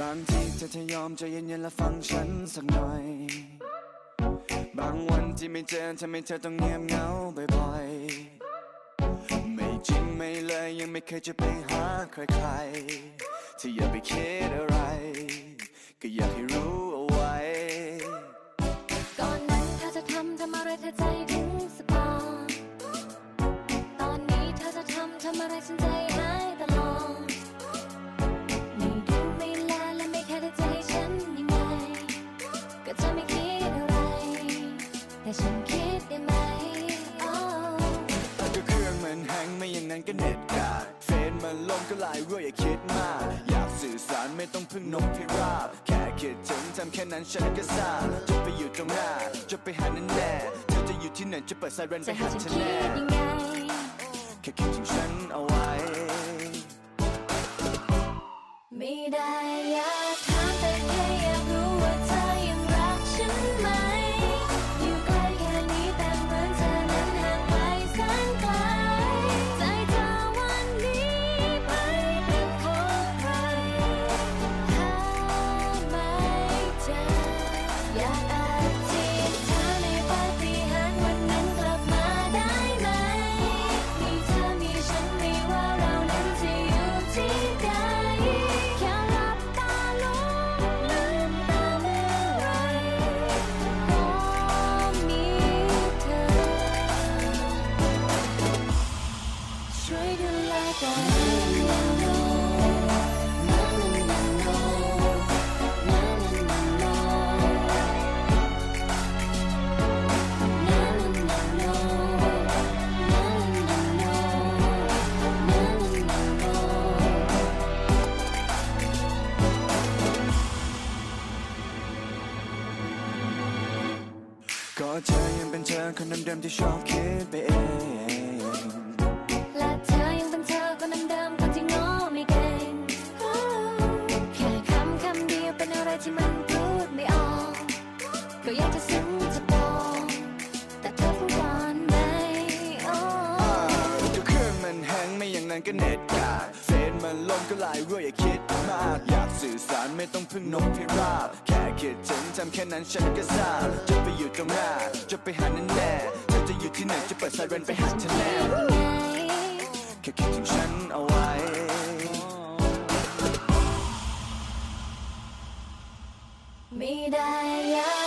บางทีเธอจะยอมใจเย็นๆและฟังฉันสักหน่อยบางวันที่ไม่เจอทำให้เธอต้องเงียบเหงาบ่อยๆไม่จริงไม่เลยยังไม่เคยจะไปหาใครๆที่อย่าไปคิดอะไรก็อยากให้รู้เอาไว้ก่อนนั้นเธอจะทำอะไรเธอใจถึงสปอร์ตอนนี้เธอจะทำอะไรฉันใจหายตลอดไม่ดูไม่แลและไม่แค่ใจฉันยังไงก็จะไม่คิดอะไรแต่ฉันคิดได้ไหมก็เครื่องมันแฮงไม่อย่างนั้นก็เน็ตขาดเฟซมันลงก็ไลน์รั่วอย่าคิดมากอยากสื่อสารไม่ต้องพึ่งนกพิราบแค่คิดถึงทำแค่นั้นฉันก็ทราบจะไปอยู่ตรงหน้าจะไปหาแน่แน่เธอจะอยู่ที่ไหนจะเปิดไซเรนไปหาเธอแน่แค่คิดถึงฉันเอาไว้ไม่ได้อยากถามแต่แค่อยากรู้ว่าเธอยังรักฉันไหมอยู่ใกล้แค่นี้แต่เหมือนเธอนั้นห่างไกลแสนไกลใจเธอวันนี้ไม่เป็นของใครหาไม่เจออยากอธิษฐานในปาฏิหาริย์วันนั้นกลับมาได้ไหมมีเธอมีฉันไม่ว่าเรานั้นจะอยู่ที่ใดแค่หลับตาลงลืมตาเมื่อไรก็มีเธอช่วยดูแลกันก็เธอยังเป็นเธอคนเดิมๆที่ชอบคิดไปเองและเธอยังเป็นเธอคนเดิมๆคนที่ง้อไม่เก่งแค่คำเดียวเป็นอะไรที่มันพูดไม่ออกก็อยากจะซึ้งจะบอกแต่เธอพูดก่อนไหมก็เครื่องมันแฮงไม่อย่างนั้นก็เน็ตขาดเฟซมันลงก็ไลน์รั่วอย่าคิดมากอยากสื่อสารไม่ต้องพึ่งนกพิราบแค่คิดถึงทำแค่นั้นฉันก็ทราบจะไปอยู่ตรงหน้าจะไปหาแน่แน่เธอจะอยู่ที่ไหนจะเปิดไซเรนไปหาเธอแน่แค่คิดถึงฉันเอาไว้ไม่ได้อยาก